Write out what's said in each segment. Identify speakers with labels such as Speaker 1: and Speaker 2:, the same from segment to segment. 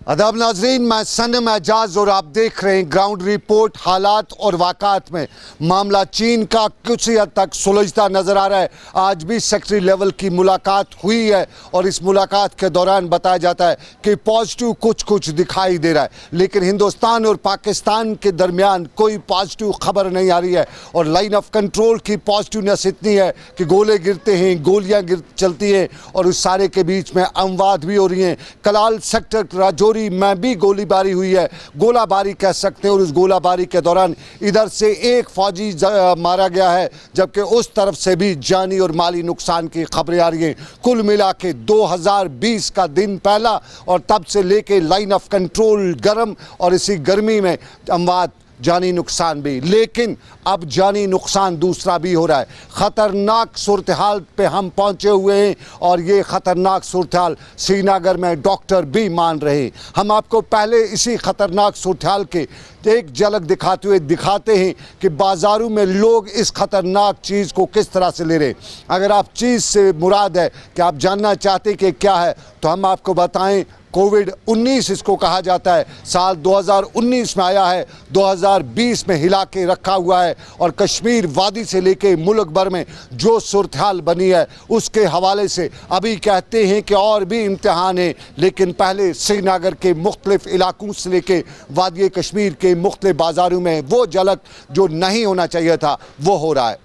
Speaker 1: अदब नाजरीन, मैं सनम एजाज और आप देख रहे हैं ग्राउंड रिपोर्ट। हालात और वाक़ात में मामला चीन का कुछ हद तक सुलझता नज़र आ रहा है। आज भी सेक्रेटरी लेवल की मुलाकात हुई है और इस मुलाकात के दौरान बताया जाता है कि पॉजिटिव कुछ दिखाई दे रहा है, लेकिन हिंदुस्तान और पाकिस्तान के दरमियान कोई पॉजिटिव खबर नहीं आ रही है। और लाइन ऑफ कंट्रोल की पॉजिटिवनेस इतनी है कि गोले गिरते हैं, गोलियाँ चलती हैं और उस सारे के बीच में अमवात भी हो रही हैं। कलाल सेक्टर राजौरी में भी गोलीबारी हुई है, गोलाबारी कह सकते हैं। और उस गोलाबारी के दौरान इधर से एक फौजी मारा गया है, जबकि उस तरफ से भी जानी और माली नुकसान की खबरें आ रही हैं। कुल मिला के 2020 का दिन पहला और तब से लेके लाइन ऑफ कंट्रोल गर्म और इसी गर्मी में अमवात, जानी नुकसान भी। लेकिन अब जानी नुकसान दूसरा भी हो रहा है। ख़तरनाक सूरत हाल पे हम पहुंचे हुए हैं और ये ख़तरनाक सूरत हाल श्रीनगर में डॉक्टर भी मान रहे हैं। हम आपको पहले इसी ख़तरनाक सूरत हाल के एक झलक दिखाते हैं कि बाज़ारों में लोग इस ख़तरनाक चीज़ को किस तरह से ले रहे हैं। अगर आप चीज़ से मुराद है कि आप जानना चाहते कि क्या है, तो हम आपको बताएं। कोविड-19 इसको कहा जाता है। साल 2019 में आया है, 2020 में हिला के रखा हुआ है और कश्मीर वादी से लेके मुल्क भर में जो सूरत हाल बनी है उसके हवाले से अभी कहते हैं कि और भी इम्तिहान है। लेकिन पहले श्रीनगर के मुख्तलिफ इलाकों से लेके वादी कश्मीर के मुख्तलिफ बाज़ारों में वो झलक जो नहीं होना चाहिए था वो हो रहा है।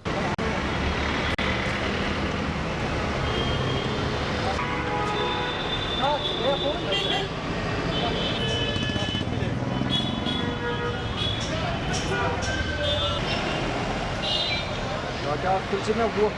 Speaker 1: वो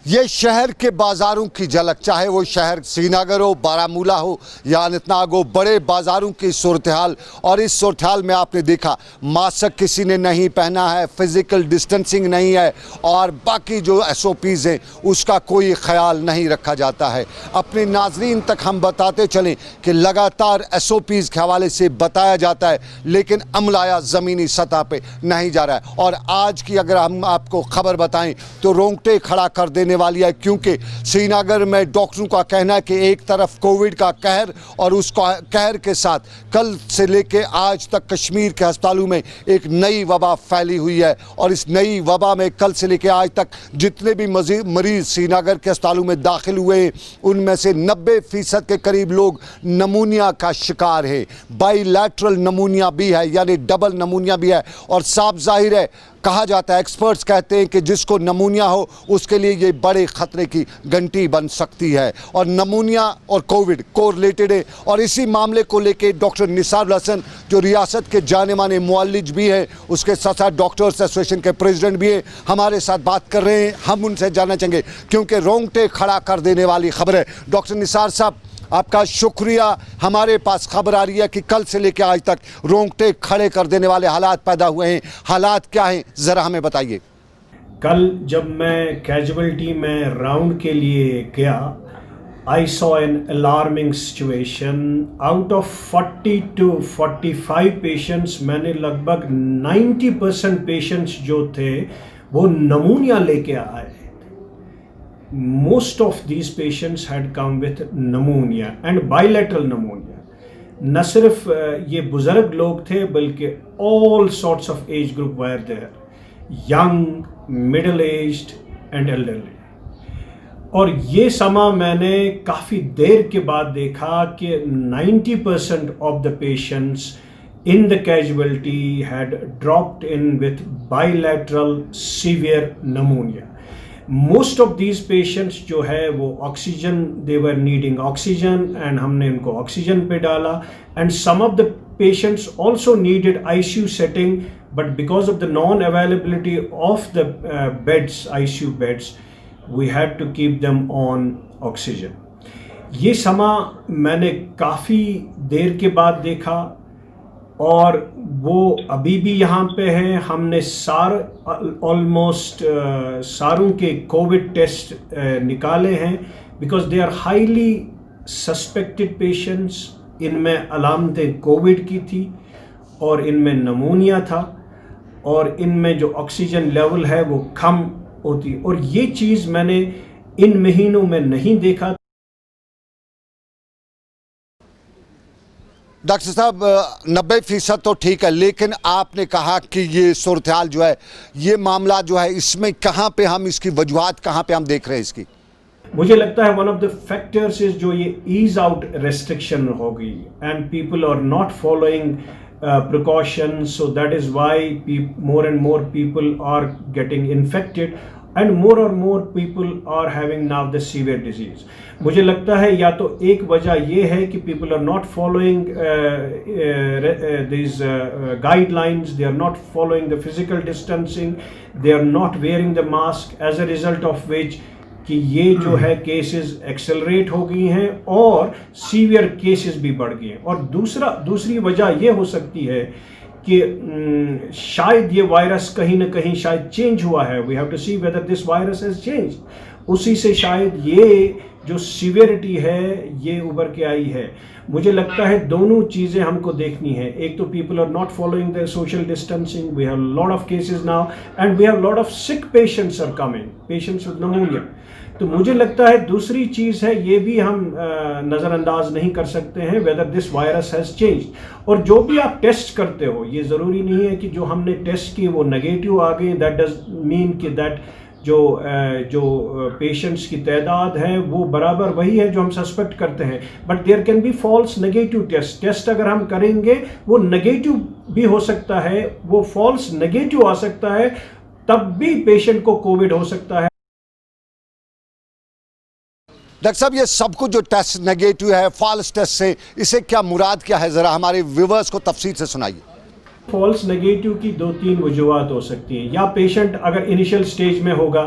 Speaker 1: ये शहर के बाज़ारों की झलक, चाहे वो शहर श्रीनगर हो, बारामूला हो या अनंतनाग हो, बड़े बाज़ारों की सूरत हाल। और इस सूरत हाल में आपने देखा मास्क किसी ने नहीं पहना है, फिज़िकल डिस्टेंसिंग नहीं है और बाकी जो SOPs हैं उसका कोई ख्याल नहीं रखा जाता है। अपने नाजरीन तक हम बताते चलें कि लगातार SOPs के हवाले से बताया जाता है, लेकिन अमलाया ज़मीनी सतह पे नहीं जा रहा है। और आज की अगर हम आपको खबर बताएं तो रोंगटे खड़ा कर देने वाली है, क्योंकि श्रीनगर में डॉक्टरों का कहना है कि एक तरफ कोविड का कहर और उस कहर के साथ कल से लेके आज तक कश्मीर के अस्पतालों में एक नई वबा फैली हुई है। और इस नई वबा में कल से लेके आज तक जितने भी मरीज श्रीनगर के अस्पतालों में दाखिल हुए हैं उनमें से 90% के करीब लोग नमूनिया का शिकार है। बाईलैटरल नमूनिया भी है, यानी डबल नमूनिया भी है। और साफ जाहिर है, कहा जाता है, एक्सपर्ट्स कहते हैं कि जिसको नमूनिया हो उसके लिए ये बड़े ख़तरे की घंटी बन सकती है। और नमूनिया और कोविड कोरिलेटेड है। और इसी मामले को लेके डॉक्टर निसार हसन, जो रियासत के जाने माने मुअल्लिज भी हैं, उसके साथ साथ डॉक्टर्स एसोसिएशन के प्रेसिडेंट भी हैं, हमारे साथ बात कर रहे हैं। हम उनसे जानना चाहेंगे क्योंकि रोंगटे खड़ा कर देने वाली खबर है। डॉक्टर निसार साहब, आपका शुक्रिया। हमारे पास खबर आ रही है कि कल से लेकर आज तक रोंगटे खड़े कर देने वाले हालात पैदा हुए हैं। हालात क्या हैं, ज़रा हमें बताइए।
Speaker 2: कल जब मैं कैजुअलिटी में राउंड के लिए गया, I saw an alarming situation. Out of 40 to 45 patients, मैंने लगभग 90% पेशेंट्स जो थे वो नमूनिया लेके आए। Most of these patients had come with pneumonia and bilateral pneumonia. न सिर्फ ये बुजुर्ग लोग थे बल्कि all sorts of age group were there, young, middle aged and elderly. और ये समा मैंने काफ़ी देर के बाद देखा कि 90% of the patients in the casualty had dropped in with bilateral severe pneumonia. Most of these patients जो है वो oxygen, they were needing oxygen and हमने उनको ऑक्सीजन पे डाला. And some of the patients also needed ICU setting, but because of the non availability of the beds, ICU beds, we had to keep them on oxygen. ये समा मैंने काफ़ी देर के बाद देखा और वो अभी भी यहाँ पे हैं. हमने ऑलमोस्ट सारों के कोविड टेस्ट निकाले हैं, because they are highly suspected patients. इनमें अलामतें कोविड की थी और इनमें नमूनिया था और इनमें जो ऑक्सीजन लेवल है वो कम होती, और ये चीज़ मैंने इन महीनों में नहीं देखा.
Speaker 1: डॉक्टर साहब 90% तो ठीक है, लेकिन आपने कहा कि ये सूरत हाल जो है, ये मामला जो है, इसमें कहाँ पे हम इसकी वजूहात कहाँ पे हम देख रहे हैं इसकी?
Speaker 2: मुझे लगता है one of the factors is जो ये ईज आउट रेस्ट्रिक्शन होगी and people are not following precautions, so that is why more and more people are getting infected and more people are having now the severe disease. मुझे लगता है या तो एक वजह ये है कि people are not following these guidelines, they are not following the physical distancing, they are not wearing the mask, as a result of which कि ये जो है केसेस एक्सेलरेट हो गई हैं और सीवियर केसेस भी बढ़ गए हैं. और दूसरी वजह ये हो सकती है कि शायद ये वायरस कहीं ना कहीं शायद चेंज हुआ है. We have to see whether this virus has change. उसी से शायद ये जो सीवियरिटी है ये उभर के आई है. मुझे लगता है दोनों चीज़ें हमको देखनी है. एक तो people are not following the social distancing, we have lot of cases now and we have lot of sick patients are coming, patients with pneumonia. तो मुझे लगता है दूसरी चीज़ है, ये भी हम नज़रअंदाज नहीं कर सकते हैं, weather this virus has change. और जो भी आप टेस्ट करते हो, ये ज़रूरी नहीं है कि जो हमने टेस्ट किए वो नेगेटिव आ गए. दैट डज मीन कि दैट जो पेशेंट्स की तादाद है वो बराबर वही है जो हम सस्पेक्ट करते हैं. But there can be false negative test अगर हम करेंगे वो नेगेटिव भी हो सकता है, वो फॉल्स नेगेटिव आ सकता है, तब भी पेशेंट को कोविड हो सकता है.
Speaker 1: डॉक्टर साहब, ये सब कुछ जो टेस्ट नेगेटिव है, फॉल्स टेस्ट से, इसे क्या मुराद क्या है, ज़रा हमारे व्यूवर्स को तफसील से सुनाइए.
Speaker 2: फॉल्स नेगेटिव की 2-3 वजूहत हो सकती हैं. या पेशेंट अगर इनिशियल स्टेज में होगा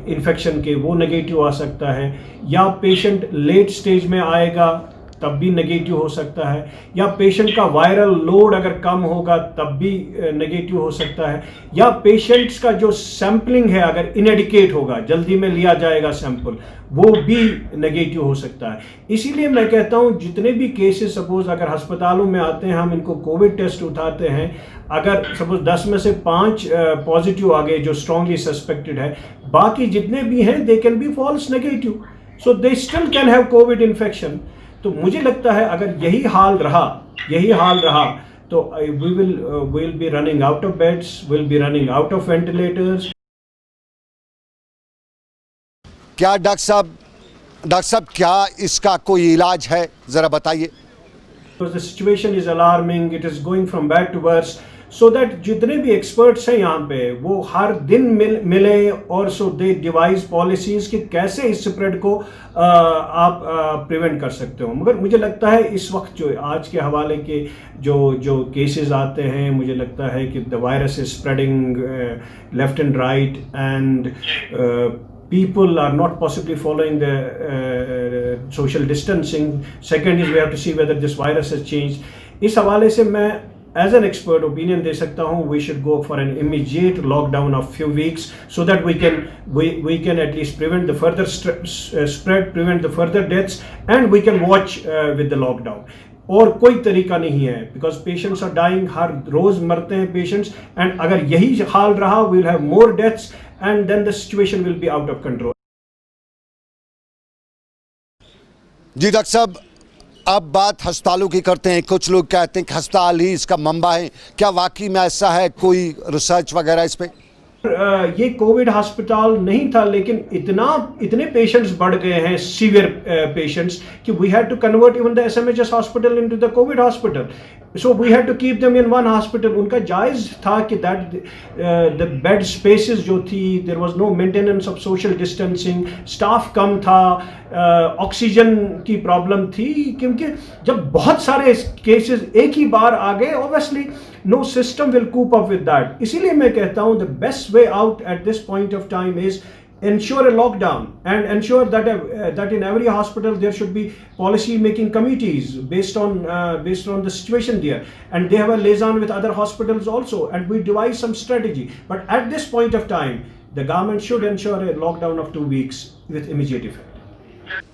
Speaker 2: इन्फेक्शन के, वो नेगेटिव आ सकता है. या पेशेंट लेट स्टेज में आएगा तब भी नेगेटिव हो सकता है. या पेशेंट का वायरल लोड अगर कम होगा तब भी नेगेटिव हो सकता है. या पेशेंट्स का जो सैम्पलिंग है अगर इनएडिकेट होगा, जल्दी में लिया जाएगा सैंपल, वो भी नेगेटिव हो सकता है. इसीलिए मैं कहता हूँ जितने भी केसेस सपोज अगर अस्पतालों में आते हैं, हम इनको कोविड टेस्ट उठाते हैं, अगर सपोज 10 में से 5 पॉजिटिव आ गए जो स्ट्रांगली सस्पेक्टेड है, बाकी जितने भी हैं they can be false negative, so they still can have COVID infection. तो मुझे लगता है अगर यही हाल रहा तो we will be running out of beds, we'll be running out of ventilators.
Speaker 1: क्या डॉक्टर साहब क्या इसका कोई इलाज है, ज़रा बताइए.
Speaker 2: Because the situation is alarming, it is going from bad to worse, so that जितने भी एक्सपर्ट्स हैं यहाँ पे वो हर दिन मिले और सो दे डिवाइस पॉलिसीज कि कैसे इस स्प्रेड को आप प्रिवेंट कर सकते हो. मगर मुझे लगता है इस वक्त जो आज के हवाले के जो केसेस आते हैं, मुझे लगता है कि the virus is spreading left and right and people are not possibly following the social distancing. Second is we have to see whether this virus has changed. इस हवाले से मैं as an expert opinion दे सकता हूँ, we should go for an immediate lockdown of few weeks so that we can at least prevent the further spread, prevent the further deaths, and we can watch with the lockdown. और कोई तरीका नहीं है, because patients are dying, हर रोज मरते हैं patients, and अगर यही हाल रहा we will have more deaths and then the situation will be out of control.
Speaker 1: जी डॉक्टर साहब, अब बात अस्पतालों की करते हैं. कुछ लोग कहते हैं कि अस्पताल ही इसका मंबा है. क्या वाकई में ऐसा है? कोई रिसर्च वगैरह इस पे?
Speaker 2: ये कोविड हॉस्पिटल नहीं था, लेकिन इतने पेशेंट्स बढ़ गए हैं, सीवियर पेशेंट्स, कि we had to convert even the SMHS hospital into the COVID hospital. So we had to keep them in one hospital. उनका जायज़ था कि that the bed spaces जो थी, there was no maintenance of social distancing, staff कम था, oxygen की problem थी, क्योंकि जब बहुत सारे केसेस एक ही बार आ गए, obviously no system will cope up with that. इसीलिए मैं कहता हूँ the best way out at this point of time is ensure a lockdown and ensure that that in every hospital there should be policy making committees based on the situation there, and they have a liaison with other hospitals also, and we devise some strategy. But at this point of time, the government should ensure a lockdown of 2 weeks with immediate effect.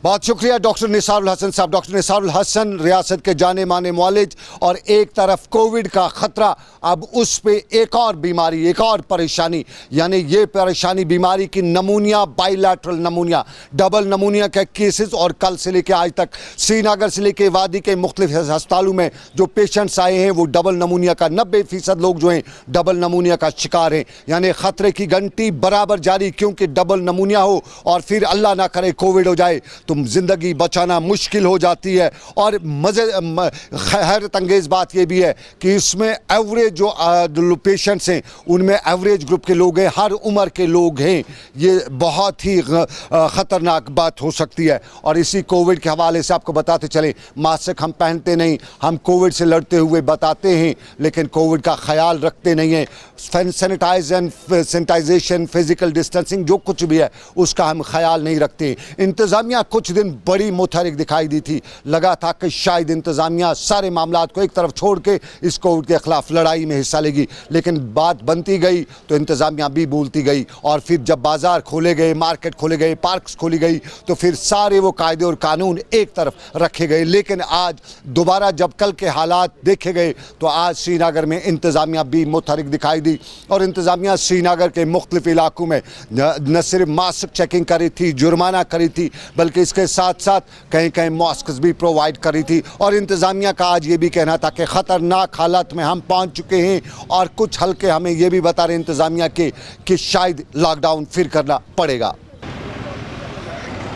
Speaker 1: बहुत शुक्रिया doctor निसारुल Hasan साहब। Doctor निसारुल Hasan रियासत के जाने माने मौलिज, और एक तरफ कोविड का खतरा, अब उस पे एक और बीमारी, एक और परेशानी, यानी ये परेशानी बीमारी की नमूनिया, बाइलैटरल नमूनिया, डबल नमूनिया के केसेस, और कल से लेकर आज तक श्रीनगर से लेकर वादी के मुख्तलिफ अस्पतालों में जो पेशेंट्स आए हैं वो डबल नमूनिया का 90% लोग जो हैं डबल नमूनिया का शिकार हैं। यानी खतरे की घंटी बराबर जारी, क्योंकि डबल नमूनिया हो और फिर अल्लाह ना करे कोविड हो जाए तो ज़िंदगी बचाना मुश्किल हो जाती है। और हैरत अंगेज़ बात यह भी है कि इसमें एवरेज जो पेशेंट्स हैं उनमें एवरेज ग्रुप के लोग हैं, हर उम्र के लोग हैं। ये बहुत ही ख़तरनाक बात हो सकती है। और इसी कोविड के हवाले से आपको बताते चलें, मास्क हम पहनते नहीं, हम कोविड से लड़ते हुए बताते हैं, लेकिन कोविड का ख्याल रखते नहीं हैं। सैनिटाइजेशन, फिज़िकल डिस्टेंसिंग, जो कुछ भी है उसका हम ख्याल नहीं रखते। इंतज़ामिया कुछ दिन बड़ी मुतहरिक दिखाई दी थी, लगा था कि शायद इंतज़ामिया सारे मामलात को एक तरफ छोड़ के इस कोविड के ख़िलाफ़ लड़ाई में हिस्सा लेगी, लेकिन बात बनती गई तो इंतज़ामिया भी भूलती गई। और फिर जब बाज़ार खोले गए, मार्केट खोले गए, पार्क्स खोली गई, तो फिर सारे वो कायदे और कानून एक तरफ रखे गए। लेकिन आज दोबारा जब कल के हालात देखे गए तो आज श्रीनगर में इंतज़ामिया भी मुतहरिक दिखाई दी। और इंतज़ामिया श्रीनगर के मुख्तलिफ इलाकों में न सिर्फ मास्क चेकिंग करी थी, जुर्माना करी थी, बल्कि इसके साथ साथ कहीं कहीं मास्क भी प्रोवाइड करी थी। और इंतज़ामिया का आज ये भी कहना था कि ख़तरनाक हालत में हम पहुंच चुके हैं, और कुछ हल्के हमें ये भी बता रहे इंतज़ामिया के कि शायद लॉकडाउन फिर करना पड़ेगा।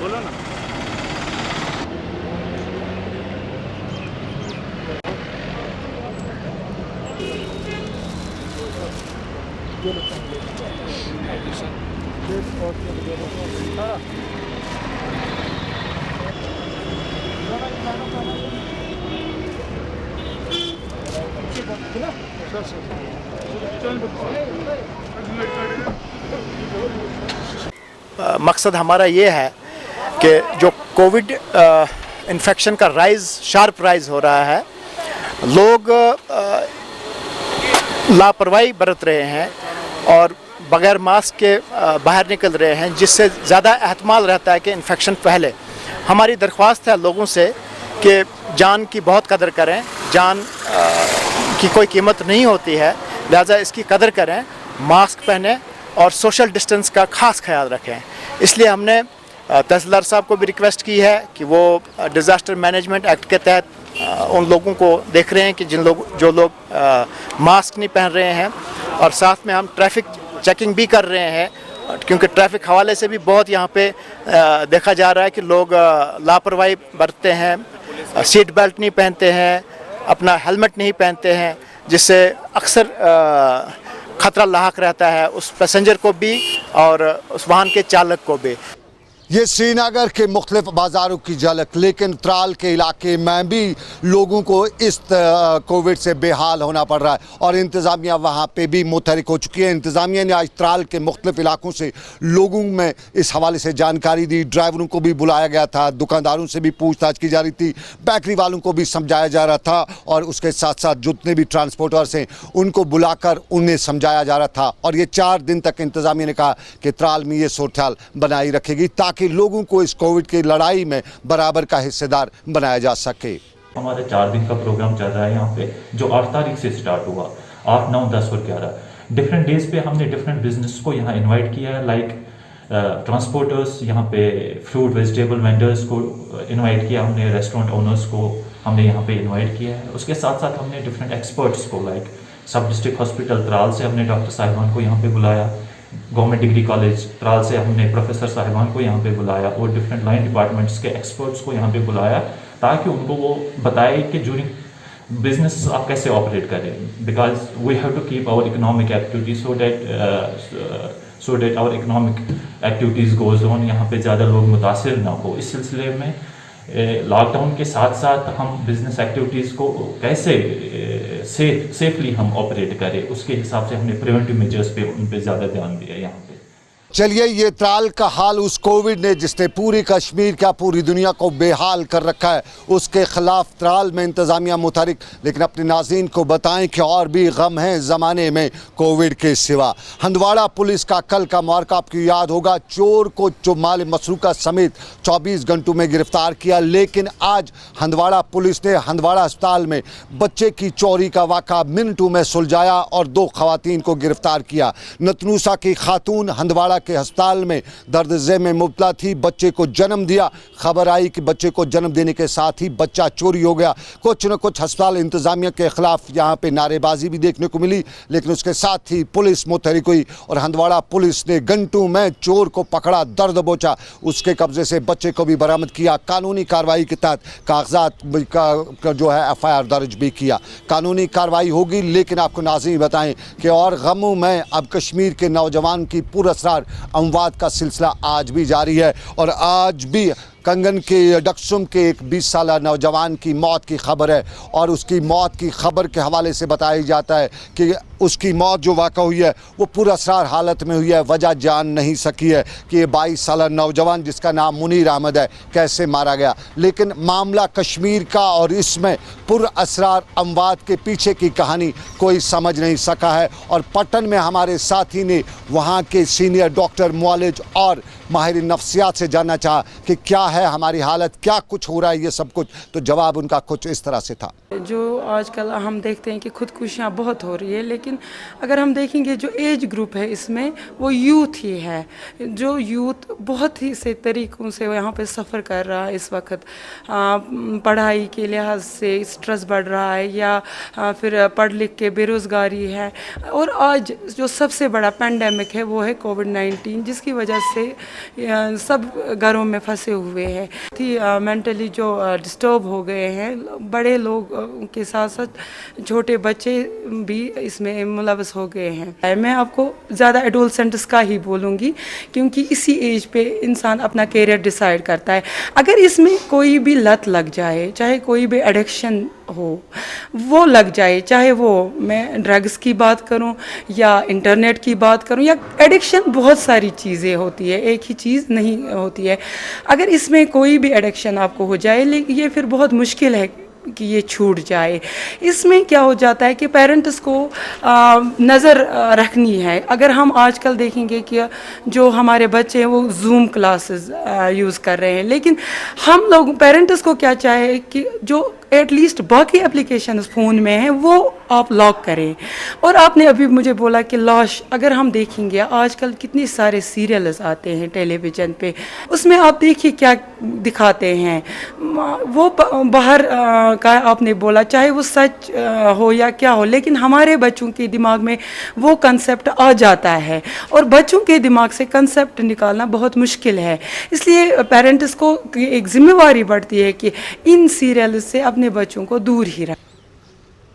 Speaker 1: बोलो ना।
Speaker 3: मकसद हमारा ये है कि जो कोविड इन्फेक्शन का शार्प राइज हो रहा है, लोग लापरवाही बरत रहे हैं और बगैर मास्क के बाहर निकल रहे हैं, जिससे ज़्यादा एहतमाल रहता है कि इन्फेक्शन फैले। हमारी दरख्वास्त है लोगों से कि जान की बहुत कदर करें, जान की कोई कीमत नहीं होती है, लिहाजा इसकी कदर करें, मास्क पहनें और सोशल डिस्टेंस का ख़ास ख्याल रखें। इसलिए हमने तहसीलदार साहब को भी रिक्वेस्ट की है कि वो डिज़ास्टर मैनेजमेंट एक्ट के तहत उन लोगों को देख रहे हैं कि जो लोग मास्क नहीं पहन रहे हैं, और साथ में हम ट्रैफिक चेकिंग भी कर रहे हैं, क्योंकि ट्रैफिक हवाले से भी बहुत यहाँ पे देखा जा रहा है कि लोग लापरवाही बरतते हैं, सीट बेल्ट नहीं पहनते हैं, अपना हेलमेट नहीं पहनते हैं, जिससे अक्सर ख़तरा लाहक रहता है उस पैसेंजर को भी और उस वाहन के चालक को भी।
Speaker 1: ये श्रीनगर के मुख्तलिफ बाज़ारों की झलक, लेकिन त्राल के इलाके में भी लोगों को इस कोविड से बेहाल होना पड़ रहा है, और इंतज़ामिया वहाँ पे भी मुतहरिक हो चुकी है। इंतज़ामिया ने आज त्राल के मुख्तलिफ इलाकों से लोगों में इस हवाले से जानकारी दी, ड्राइवरों को भी बुलाया गया था, दुकानदारों से भी पूछताछ की जा रही थी, बेकरी वालों को भी समझाया जा रहा था, और उसके साथ साथ जितने भी ट्रांसपोर्टर्स हैं उनको बुलाकर उन्हें समझाया जा रहा था। और ये 4 दिन तक इंतज़ामिया ने कहा कि त्राल में ये सूरत हाल बनाई रखेगी ताकि लोगों को इस कोविड की लड़ाई में बराबर का हिस्सेदार बनाया जा सके।
Speaker 4: हमारा 4 दिन का प्रोग्राम चल रहा है यहाँ पे, जो 8 तारीख से स्टार्ट हुआ, 8, 9, 10 और 11 डिफरेंट डेज पे हमने डिफरेंट बिजनेस को यहाँ इनवाइट किया है, लाइक ट्रांसपोर्टर्स, यहाँ पे फ्रूट वेजिटेबल वेंडर्स को इनवाइट किया हमने, रेस्टोरेंट ओनर्स को हमने यहाँ पे इनवाइट किया है। उसके साथ साथ हमने डिफरेंट एक्सपर्ट्स को, लाइक सब डिस्ट्रिक्ट हॉस्पिटल त्राल से हमने डॉक्टर साहिबान को यहाँ पे बुलाया, गवर्नमेंट डिग्री कॉलेज त्राल से हमने प्रोफेसर साहिबान को यहाँ पे बुलाया, और डिफरेंट लाइन डिपार्टमेंट्स के एक्सपर्ट्स को यहाँ पे बुलाया, ताकि उनको वो बताए कि बिजनेस आप कैसे ऑपरेट करें, because we have to keep our economic activity so that our economic activities goes on, यहाँ पे ज़्यादा लोग मुतासिर ना हो। इस सिलसिले में लॉकडाउन के साथ साथ हम बिजनेस एक्टिविटीज़ को कैसे सेफली हम ऑपरेट करें, उसके हिसाब से हमने प्रिवेंटिव मेजर्स पे उन पे ज़्यादा ध्यान दिया यहाँ पे।
Speaker 1: चलिए, ये त्राल का हाल उस कोविड ने जिसने पूरी कश्मीर क्या पूरी दुनिया को बेहाल कर रखा है, उसके खिलाफ त्राल में इंतज़ामिया मुतहरिक, लेकिन अपने नाज़रीन को बताएं कि और भी गम है ज़माने में कोविड के सिवा। हंदवाड़ा पुलिस का कल का मार्का आपको याद होगा, चोर को जो माल मसरूका समेत 24 घंटों में गिरफ्तार किया, लेकिन आज हंदवाड़ा पुलिस ने हंदवाड़ा अस्पताल में बच्चे की चोरी का वाक़ा मिनटों में सुलझाया और 2 खवातीन को गिरफ्तार किया। नतनूसा की खातून हंदवाड़ा के अस्पताल में दर्द ज़े में मुब्तला थी, बच्चे को जन्म दिया। खबर आई कि बच्चे को जन्म देने के साथ ही बच्चा चोरी हो गया। कुछ न कुछ अस्पताल इंतज़ामिया के ख़िलाफ़ यहाँ पे नारेबाजी भी देखने को मिली, लेकिन उसके साथ ही पुलिस मुतहरिक हुई और हंदवाड़ा पुलिस ने घंटों में चोर को पकड़ा, दर्द बोचा, उसके कब्जे से बच्चे को भी बरामद किया। कानूनी कार्रवाई के तहत कागजात का जो है FIR दर्ज भी किया। कानूनी कार्रवाई होगी, लेकिन आपको नाज़रीन बताएं कि और गमों में अब कश्मीर के नौजवान की पुरअसरार अमवात का सिलसिला आज भी जारी है और आज भी कंगन के डक्सुम के एक 20 साला नौजवान की मौत की खबर है और उसकी मौत की खबर के हवाले से बताया जाता है कि उसकी मौत जो वाक़ा हुई है वो पुरअसरार हालत में हुई है। वजह जान नहीं सकी है कि ये 22 साला नौजवान जिसका नाम मुनीर अहमद है कैसे मारा गया, लेकिन मामला कश्मीर का और इसमें पुरअसरार अमवात के पीछे की कहानी कोई समझ नहीं सका है। और पटन में हमारे साथी ने वहाँ के सीनियर डॉक्टर, मुआलिज और माहिर नफ्सियात से जानना चाहा कि क्या है हमारी हालत, क्या कुछ हो रहा है ये सब कुछ, तो जवाब उनका कुछ इस तरह से था।
Speaker 5: जो आजकल हम देखते हैं कि खुदकुशियाँ बहुत हो रही है, लेकिन अगर हम देखेंगे जो एज ग्रुप है इसमें वो यूथ ही है। जो यूथ बहुत ही से तरीक़ों से यहाँ पे सफ़र कर रहा है इस वक्त, पढ़ाई के लिहाज से स्ट्रेस बढ़ रहा है या फिर पढ़ लिख के बेरोज़गारी है, और आज जो सबसे बड़ा पेंडेमिक है वो है कोविड-19, जिसकी वजह से सब घरों में फंसे हुए हैं। मेंटली जो डिस्टर्ब हो गए हैं, बड़े लोग के साथ साथ छोटे बच्चे भी इसमें मुलव्वस हो गए हैं। मैं आपको ज़्यादा एडोलसेंट्स का ही बोलूँगी, क्योंकि इसी एज पे इंसान अपना कैरियर डिसाइड करता है। अगर इसमें कोई भी लत लग जाए, चाहे कोई भी एडिक्शन हो वो लग जाए, चाहे वो मैं ड्रग्स की बात करूं या इंटरनेट की बात करूं, या एडिक्शन बहुत सारी चीज़ें होती है, एक ही चीज़ नहीं होती है। अगर इसमें कोई भी एडिक्शन आपको हो जाए, लेकिन ये फिर बहुत मुश्किल है कि ये छूट जाए। इसमें क्या हो जाता है कि पेरेंट्स को नज़र रखनी है। अगर हम आजकल देखेंगे कि जो हमारे बच्चे हैं वो जूम क्लासेस यूज़ कर रहे हैं, लेकिन हम लोग पेरेंट्स को क्या चाहे कि जो एटलीस्ट बाकी एप्लीकेशन फ़ोन में हैं वो आप लॉक करें। और आपने अभी मुझे बोला कि लाश, अगर हम देखेंगे आजकल कितने सारे सीरियल्स आते हैं टेलीविज़न पे, उसमें आप देखिए क्या दिखाते हैं। वो बाहर का आपने बोला, चाहे वो सच हो या क्या हो, लेकिन हमारे बच्चों के दिमाग में वो कंसेप्ट आ जाता है और बच्चों के दिमाग से कंसेप्ट निकालना बहुत मुश्किल है। इसलिए पेरेंट्स को एक जिम्मेवारी बढ़ती है कि इन सीरियल से अपने बच्चों को दूर ही रखें।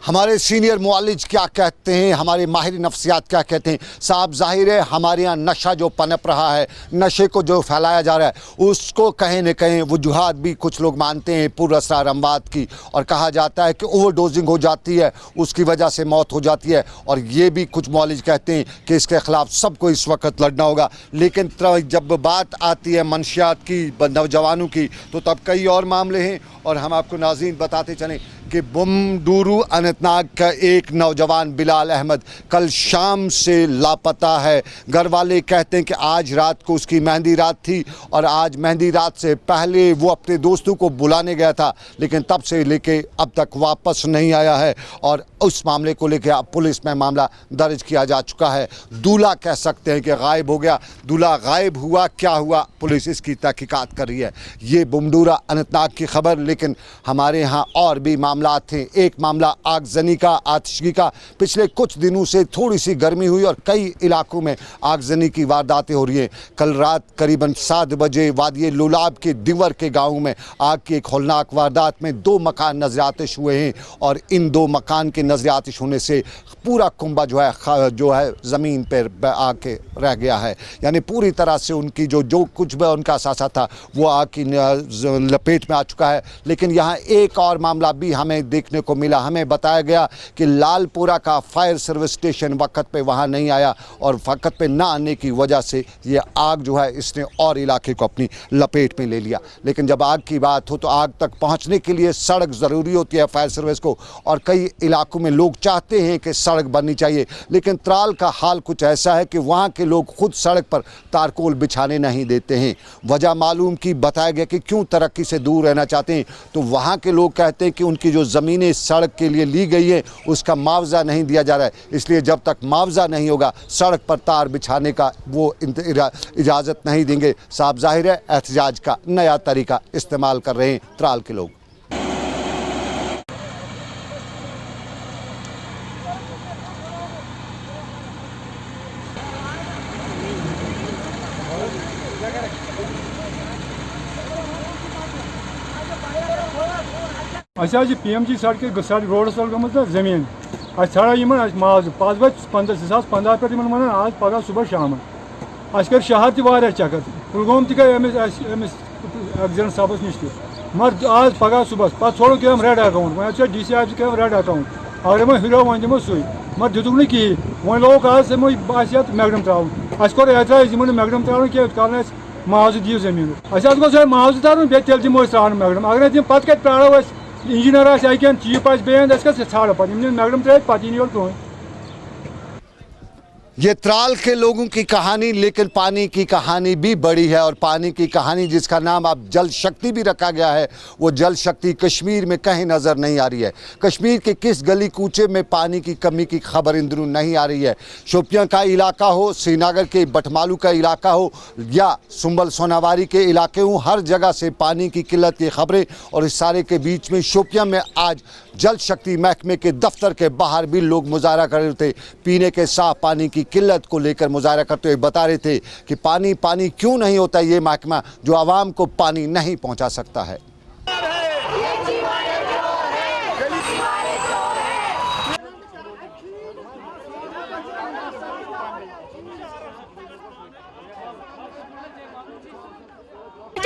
Speaker 1: हमारे सीनियर मुआलिज क्या कहते हैं, हमारे माहिर नफ्सियात क्या कहते हैं? साहब, जाहिर है हमारे यहाँ नशा जो पनप रहा है, नशे को जो फैलाया जा रहा है, उसको कहीं न कहीं वजूहात भी कुछ लोग मानते हैं पुरअसरार अमवात की, और कहा जाता है कि ओवरडोजिंग हो जाती है, उसकी वजह से मौत हो जाती है। और ये भी कुछ मुआलिज कहते हैं कि इसके ख़िलाफ़ सबको इस वक्त लड़ना होगा। लेकिन जब बात आती है मंशियात की, नौजवानों की, तो तब कई और मामले हैं। और हम आपको नाज़रीन बताते चलें कि बुमडूरू अनंतनाग का एक नौजवान बिलाल अहमद कल शाम से लापता है। घर वाले कहते हैं कि आज रात को उसकी मेहंदी रात थी और आज मेहंदी रात से पहले वो अपने दोस्तों को बुलाने गया था, लेकिन तब से लेके अब तक वापस नहीं आया है। और उस मामले को लेकर अब पुलिस में मामला दर्ज किया जा चुका है। दूल्हा कह सकते हैं कि गायब हो गया। दूल्हा गायब हुआ, क्या हुआ, पुलिस इसकी तहकीकात कर रही है। ये बुमडूरा अनंतनाग की खबर, लेकिन हमारे यहाँ और भी मामले मामलात थे। एक मामला आगजनी का, आतिशगी का। पिछले कुछ दिनों से थोड़ी सी गर्मी हुई और कई इलाकों में आगजनी की वारदातें हो रही हैं। कल रात करीबन 7 बजे वादी लुलाब के दिवर के गाँव में आग की एक हौलनाक वारदात में 2 मकान नजर आतिश हुए हैं और इन 2 मकान के नजर आतिश होने से पूरा कुंबा जो है ज़मीन पर आके रह गया है। यानी पूरी तरह से उनकी जो कुछ भी उनका असासा था वो आग की लपेट में आ चुका है। लेकिन यहाँ एक और मामला भी हमें देखने को मिला। हमें बताया गया कि लालपुरा का फायर सर्विस स्टेशन वक्त पे वहाँ नहीं आया और वक्त पे ना आने की वजह से ये आग जो है इसने और इलाके को अपनी लपेट में ले लिया। लेकिन जब आग की बात हो तो आग तक पहुँचने के लिए सड़क ज़रूरी होती है फायर सर्विस को, और कई इलाकों में लोग चाहते हैं कि सड़क बननी चाहिए। लेकिन त्राल का हाल कुछ ऐसा है कि वहाँ के लोग खुद सड़क पर तारकोल बिछाने नहीं देते हैं। वजह मालूम की बताया गया कि क्यों तरक्की से दूर रहना चाहते हैं, तो वहाँ के लोग कहते हैं कि उनकी जो ज़मीनें सड़क के लिए ली गई है उसका मुआवजा नहीं दिया जा रहा है, इसलिए जब तक मुआवजा नहीं होगा सड़क पर तार बिछाने का वो इजाज़त नहीं देंगे। साफ जाहिर है एहतजाज का नया तरीका इस्तेमाल कर रहे हैं त्राल के लोग।
Speaker 6: PMG सड़क रोडस तल गम जमीन छड़ा माज 5 बजे 2015 पे वन आज पगह सुबह शाम कर शहर तह चक्कर कुलगाम तक एक्सीडेंट सबस नश मगर आज पगह सुबह पे छोड़क रेड अकाउंट वो DC ऑफिस रेड अकाउंट अगर वो हुरो वो दिमो सू मगर दितुक ना कहीं वो लोग आज मैगडम त्रावन कोर एतराज मैगडम त्रावन क्या कर मुआवजा दियो जमीन गो मुआवजा तरन बे तेल दिमो त्रावन मैगडम अगर दिम पे कत प्राड़ो इंजीनियर आन चीफ बेन छाड़ो पे मैगडम त्रे पे योर कहें।
Speaker 1: ये त्राल के लोगों की कहानी, लेकिन पानी की कहानी भी बड़ी है और पानी की कहानी जिसका नाम अब जल शक्ति भी रखा गया है, वो जल शक्ति कश्मीर में कहीं नज़र नहीं आ रही है। कश्मीर के किस गली कूचे में पानी की कमी की खबर इन दिनों नहीं आ रही है। शोपियां का इलाका हो, श्रीनगर के बटमालू का इलाका हो या सुंबल सोनावारी के इलाके हों, हर जगह से पानी की किल्लत की खबरें। और इस सारे के बीच में शोपियां में आज जल शक्ति महकमे के दफ्तर के बाहर भी लोग मुजाहरा कर रहे थे। पीने के साफ पानी की किल्लत को लेकर मुजाहरा करते हुए बता रहे थे कि पानी क्यों नहीं होता ये महकमा जो आवाम को पानी नहीं पहुंचा सकता है।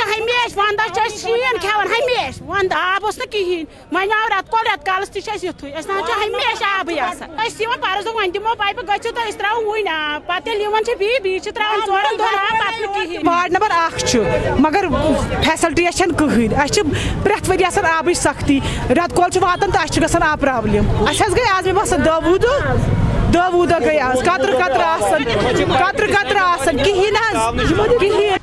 Speaker 7: हमेशा वंदा शीन खान हमेशा वंद आब कहें वन आव रेत कल रेत कालस तुथु हमेशा आब परस दोप वन दिमो पाइप गो तो त्रो वन आब पे बी त्रा 4 दोहन कहें। वार्ड नंबर 1 मगर फैसिलिटी कहें प्रेथ वरी आब सख्ती रेत कल वातान तो गसान आब प्रॉब्लम गई आज मे बसान 10 वुह गई आज कतर कहें।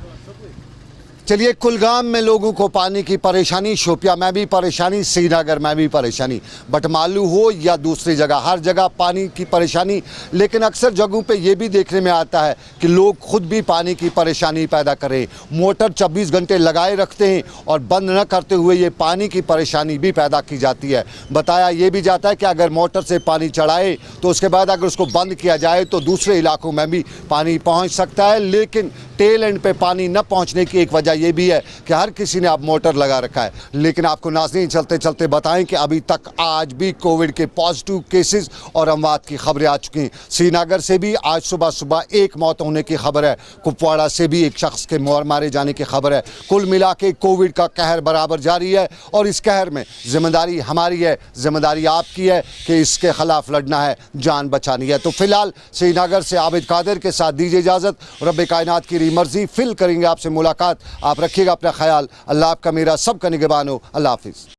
Speaker 1: चलिए, कुलगाम में लोगों को पानी की परेशानी, शोपिया में भी परेशानी, श्रीनगर में भी परेशानी, बटमालू हो या दूसरी जगह हर जगह पानी की परेशानी। लेकिन अक्सर जगहों पे ये भी देखने में आता है कि लोग खुद भी पानी की परेशानी पैदा करें, मोटर 24 घंटे लगाए रखते हैं और बंद न करते हुए ये पानी की परेशानी भी पैदा की जाती है। बताया ये भी जाता है कि अगर मोटर से पानी चढ़ाए तो उसके बाद अगर उसको बंद किया जाए तो दूसरे इलाकों में भी पानी पहुँच सकता है। लेकिन टेल एंड पे पानी न पहुँचने की एक वजह ये भी है कि हर किसी ने अब मोटर लगा रखा है। लेकिन आपको नाज़रीन चलते चलते बताएं कि अभी तक आज भी कोविड के पॉजिटिव केसेस और अमवात की खबरें आ चुकी हैं। श्रीनगर से भी आज सुबह 1 मौत होने की खबर है, कुपवाड़ा से भी एक शख्स के मारे जाने की खबर है। कुल मिला के कोविड का कहर बराबर जारी है और इस कहर में जिम्मेदारी हमारी है, जिम्मेदारी आपकी है कि इसके खिलाफ लड़ना है, जान बचानी है। तो फिलहाल श्रीनगर से आबिद कादिर के साथ दीजिए इजाज़त। रब कायनात की मर्जी, फिल करेंगे आपसे मुलाकात। आप रखिएगा अपना ख्याल। अल्लाह आपका मेरा सबका निगहबान हो। अल्लाह हाफिज़।